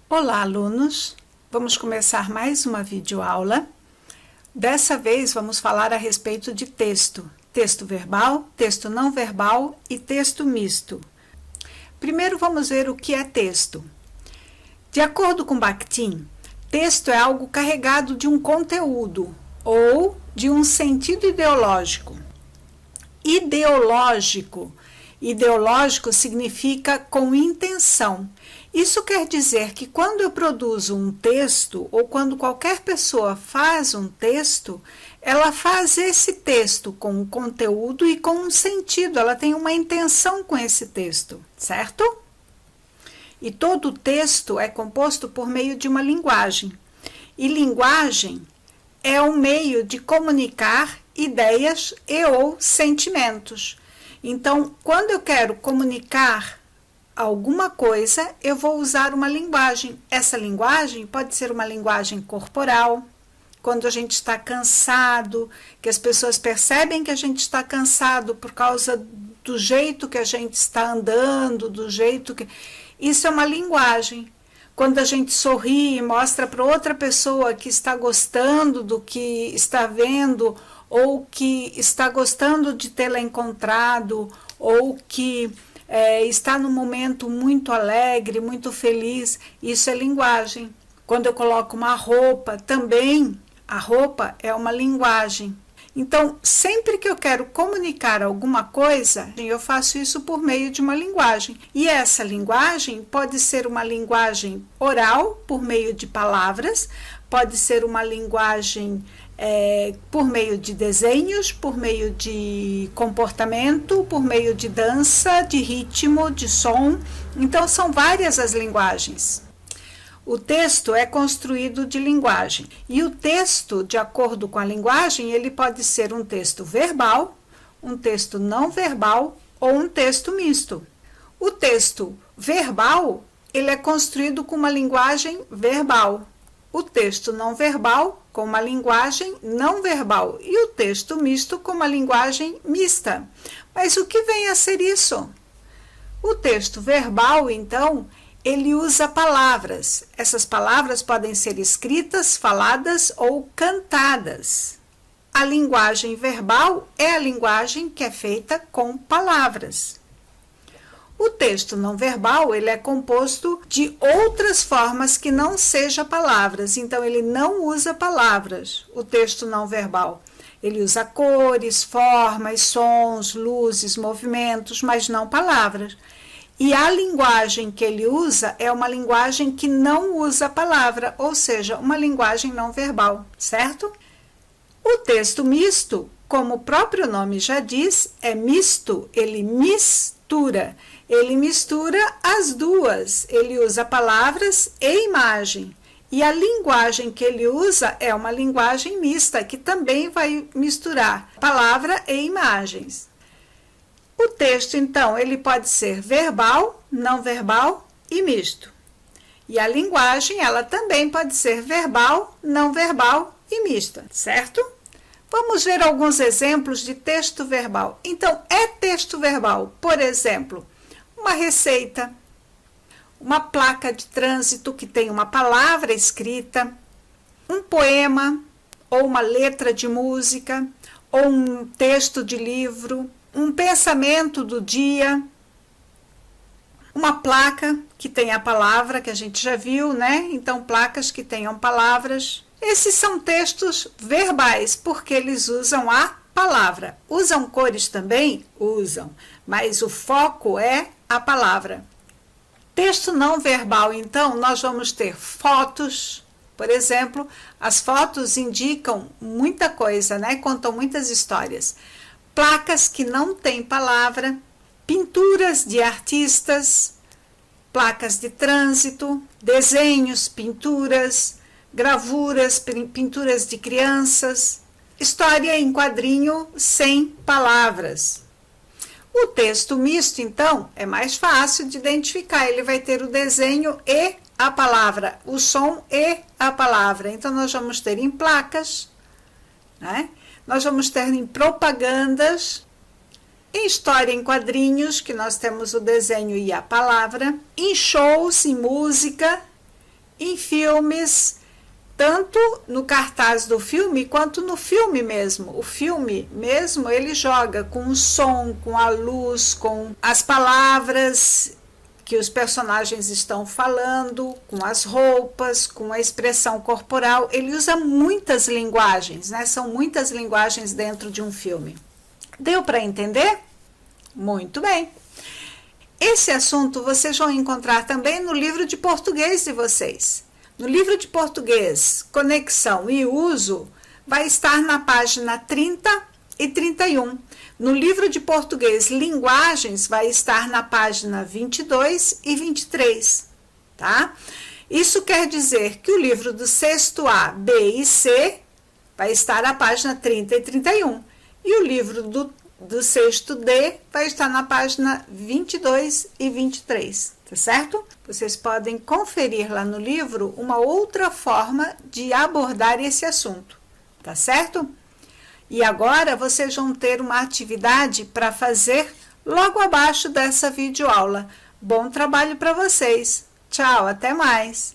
Olá, alunos! Vamos começar mais uma videoaula. Dessa vez vamos falar a respeito de texto. Texto verbal, texto não verbal e texto misto. Primeiro vamos ver o que é texto. De acordo com Bakhtin, texto é algo carregado de um conteúdo ou de um sentido ideológico. Ideológico significa com intenção. Isso quer dizer que quando eu produzo um texto, ou quando qualquer pessoa faz um texto, ela faz esse texto com um conteúdo e com um sentido, ela tem uma intenção com esse texto, certo? E todo texto é composto por meio de uma linguagem. E linguagem é um meio de comunicar ideias e ou sentimentos. Então, quando eu quero comunicar alguma coisa, eu vou usar uma linguagem. Essa linguagem pode ser uma linguagem corporal, quando a gente está cansado, que as pessoas percebem que a gente está cansado por causa do jeito que a gente está andando, do jeito que... Isso é uma linguagem. Quando a gente sorri e mostra para outra pessoa que está gostando do que está vendo, ou que está gostando de tê-la encontrado, ou que está num momento muito alegre, muito feliz, isso é linguagem. Quando eu coloco uma roupa, também a roupa é uma linguagem. Então, sempre que eu quero comunicar alguma coisa, eu faço isso por meio de uma linguagem. E essa linguagem pode ser uma linguagem oral, por meio de palavras, pode ser uma linguagem por meio de desenhos, por meio de comportamento, por meio de dança, de ritmo, de som. Então, são várias as linguagens. O texto é construído de linguagem. E o texto, de acordo com a linguagem, ele pode ser um texto verbal, um texto não verbal ou um texto misto. O texto verbal, ele é construído com uma linguagem verbal. O texto não verbal com uma linguagem não verbal e o texto misto com uma linguagem mista. Mas o que vem a ser isso? O texto verbal, então, ele usa palavras. Essas palavras podem ser escritas, faladas ou cantadas. A linguagem verbal é a linguagem que é feita com palavras. O texto não verbal, ele é composto de outras formas que não sejam palavras, então ele não usa palavras, o texto não verbal. Ele usa cores, formas, sons, luzes, movimentos, mas não palavras. E a linguagem que ele usa é uma linguagem que não usa palavra, ou seja, uma linguagem não verbal, certo? O texto misto, como o próprio nome já diz, é misto, ele mistura. Ele mistura as duas, ele usa palavras e imagem. E a linguagem que ele usa é uma linguagem mista, que também vai misturar palavra e imagens. O texto, então, ele pode ser verbal, não verbal e misto. E a linguagem, ela também pode ser verbal, não verbal e mista, certo? Vamos ver alguns exemplos de texto verbal. Então, é texto verbal, por exemplo, uma receita, uma placa de trânsito que tem uma palavra escrita, um poema, ou uma letra de música, ou um texto de livro, um pensamento do dia, uma placa que tem a palavra, que a gente já viu, né? Então, placas que tenham palavras. Esses são textos verbais, porque eles usam a palavra. Usam cores também? Usam, mas o foco é a palavra. Texto não verbal, então, nós vamos ter fotos. Por exemplo, as fotos indicam muita coisa, né? Contam muitas histórias. Placas que não têm palavra, pinturas de artistas, placas de trânsito, desenhos, pinturas, gravuras, pinturas de crianças, história em quadrinho sem palavras. O texto misto, então, é mais fácil de identificar. Ele vai ter o desenho e a palavra, o som e a palavra. Então, nós vamos ter em placas, né? Nós vamos ter em propagandas, em história em quadrinhos, que nós temos o desenho e a palavra, em shows, em música, em filmes, tanto no cartaz do filme quanto no filme mesmo. O filme mesmo, ele joga com o som, com a luz, com as palavras que os personagens estão falando, com as roupas, com a expressão corporal. Ele usa muitas linguagens, né? São muitas linguagens dentro de um filme. Deu para entender? Muito bem. Esse assunto vocês vão encontrar também no livro de português de vocês. No livro de português, Conexão e Uso, vai estar na página 30 e 31. No livro de português, Linguagens, vai estar na página 22 e 23, tá? Isso quer dizer que o livro do sexto A, B e C vai estar na página 30 e 31. E o livro do sexto D vai estar na página 22 e 23, tá certo? Vocês podem conferir lá no livro uma outra forma de abordar esse assunto, tá certo? E agora vocês vão ter uma atividade para fazer logo abaixo dessa videoaula. Bom trabalho para vocês. Tchau, até mais!